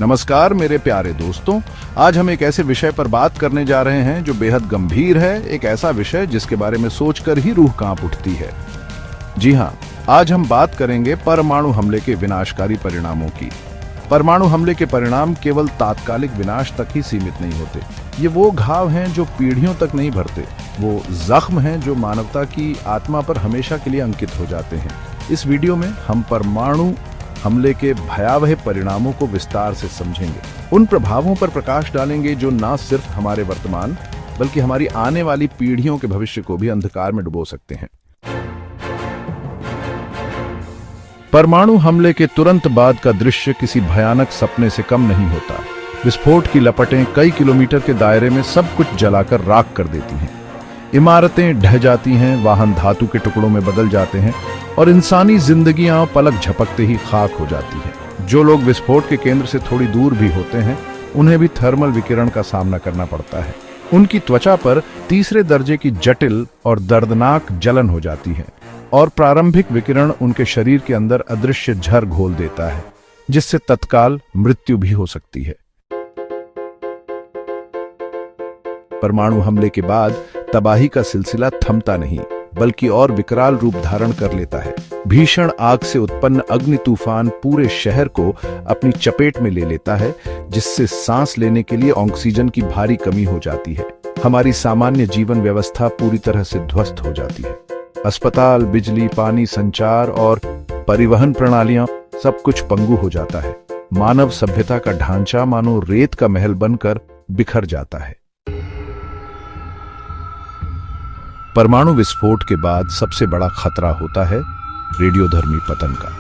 नमस्कार मेरे प्यारे दोस्तों, आज हम एक ऐसे विषय पर बात करने जा रहे हैं जो बेहद गंभीर है। एक ऐसा विषय जिसके बारे में सोचकर ही रूह कांप उठती है। जी हाँ, आज हम बात करेंगे परमाणु हमले के विनाशकारी परिणामों की। परमाणु हमले के परिणाम केवल तात्कालिक विनाश तक ही सीमित नहीं होते। ये वो घाव हैं जो पीढ़ियों तक नहीं भरते, वो जख्म हैं जो मानवता की आत्मा पर हमेशा के लिए अंकित हो जाते हैं। इस वीडियो में हम परमाणु हमले के भयावह परिणामों को विस्तार से समझेंगे। उन प्रभावों पर प्रकाश डालेंगे जो न सिर्फ हमारे वर्तमान बल्कि हमारी आने वाली पीढ़ियों के भविष्य को भी अंधकार में डुबो सकते हैं। परमाणु हमले के तुरंत बाद का दृश्य किसी भयानक सपने से कम नहीं होता। विस्फोट की लपटें कई किलोमीटर के दायरे में सब कुछ जलाकर राख कर देती हैं। इमारतें ढह जाती हैं, वाहन धातु के टुकड़ों में बदल जाते हैं और इंसानी जिंदगियां पलक झपकते ही खाक हो जाती हैं। जो लोग विस्फोट के केंद्र से थोड़ी दूर भी होते हैं, उन्हें भी थर्मल विकिरण का सामना करना पड़ता है। उनकी त्वचा पर तीसरे दर्जे की जटिल और दर्दनाक जलन हो जाती है और प्रारंभिक विकिरण उनके शरीर के अंदर अदृश्य झर घोल देता है, जिससे तत्काल मृत्यु भी हो सकती है। परमाणु हमले के बाद तबाही का सिलसिला थमता नहीं, बल्कि और विकराल रूप धारण कर लेता है। भीषण आग से उत्पन्न अग्नि तूफान पूरे शहर को अपनी चपेट में ले लेता है, जिससे सांस लेने के लिए ऑक्सीजन की भारी कमी हो जाती है। हमारी सामान्य जीवन व्यवस्था पूरी तरह से ध्वस्त हो जाती है। अस्पताल, बिजली, पानी, संचार और परिवहन प्रणालियां सब कुछ पंगु हो जाता है। मानव सभ्यता का ढांचा मानो रेत का महल बनकर बिखर जाता है। परमाणु विस्फोट के बाद सबसे बड़ा खतरा होता है रेडियोधर्मी पतन का।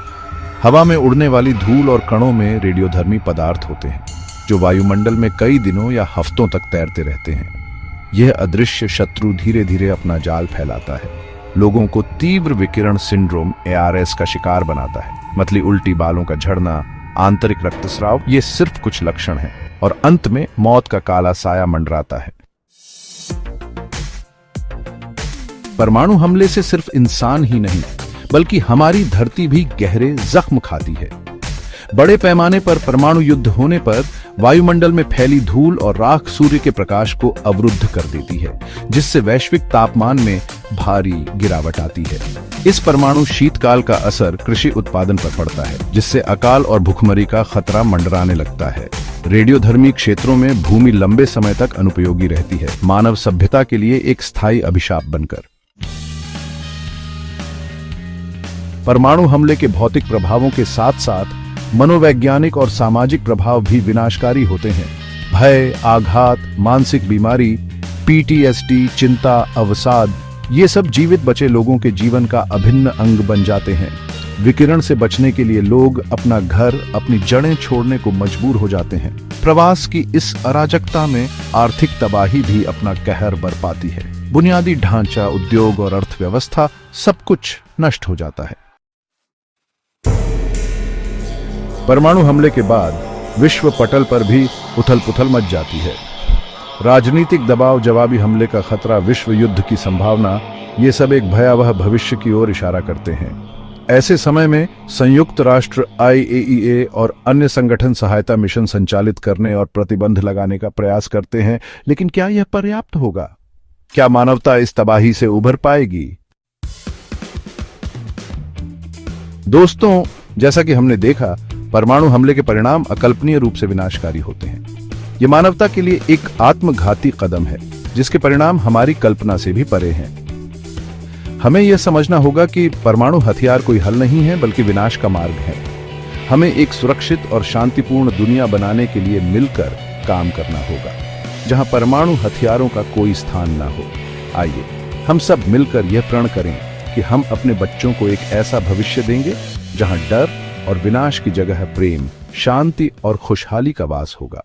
हवा में उड़ने वाली धूल और कणों में रेडियोधर्मी पदार्थ होते हैं, जो वायुमंडल में कई दिनों या हफ्तों तक तैरते रहते हैं। यह अदृश्य शत्रु धीरे धीरे अपना जाल फैलाता है, लोगों को तीव्र विकिरण सिंड्रोम ARS का शिकार बनाता है। मतली उल्टी, बालों का झड़ना, आंतरिक रक्तस्राव, ये सिर्फ कुछ लक्षण हैं और अंत में मौत का काला साया मंडराता है। परमाणु हमले से सिर्फ इंसान ही नहीं, बल्कि हमारी धरती भी गहरे जख्म खाती है। बड़े पैमाने पर परमाणु युद्ध होने पर वायुमंडल में फैली धूल और राख सूर्य के प्रकाश को अवरुद्ध कर देती है, जिससे वैश्विक तापमान में भारी गिरावट आती है। इस परमाणु शीतकाल का असर कृषि उत्पादन पर पड़ता है, जिससे अकाल और भुखमरी का खतरा मंडराने लगता है। रेडियोधर्मी क्षेत्रों में भूमि लंबे समय तक अनुपयोगी रहती है, मानव सभ्यता के लिए एक स्थायी अभिशाप बनकर। परमाणु हमले के भौतिक प्रभावों के साथ साथ मनोवैज्ञानिक और सामाजिक प्रभाव भी विनाशकारी होते हैं। भय, आघात, मानसिक बीमारी, PTSD, चिंता, अवसाद, ये सब जीवित बचे लोगों के जीवन का अभिन्न अंग बन जाते हैं। विकिरण से बचने के लिए लोग अपना घर, अपनी जड़ें छोड़ने को मजबूर हो जाते हैं। प्रवास की इस अराजकता में आर्थिक तबाही भी अपना कहर बरपाती है। बुनियादी ढांचा, उद्योग और अर्थव्यवस्था सब कुछ नष्ट हो जाता है। परमाणु हमले के बाद विश्व पटल पर भी उथल पुथल मच जाती है। राजनीतिक दबाव, जवाबी हमले का खतरा, विश्व युद्ध की संभावना, ये सब एक भयावह भविष्य की ओर इशारा करते हैं। ऐसे समय में संयुक्त राष्ट्र, IAEA और अन्य संगठन सहायता मिशन संचालित करने और प्रतिबंध लगाने का प्रयास करते हैं, लेकिन क्या यह पर्याप्त होगा? क्या मानवता इस तबाही से उभर पाएगी? दोस्तों, जैसा कि हमने देखा, परमाणु हमले के परिणाम अकल्पनीय रूप से विनाशकारी होते हैं। ये मानवता के लिए एक आत्मघाती कदम है, जिसके परिणाम हमारी कल्पना से भी परे हैं। हमें यह समझना होगा कि परमाणु हथियार कोई हल नहीं है, बल्कि विनाश का मार्ग है। हमें एक सुरक्षित और शांतिपूर्ण दुनिया बनाने के लिए मिलकर काम करना होगा, जहां परमाणु हथियारों का कोई स्थान ना हो। आइए हम सब मिलकर यह प्रण करें कि हम अपने बच्चों को एक ऐसा भविष्य देंगे जहां डर और विनाश की जगह प्रेम, शांति और खुशहाली का वास होगा।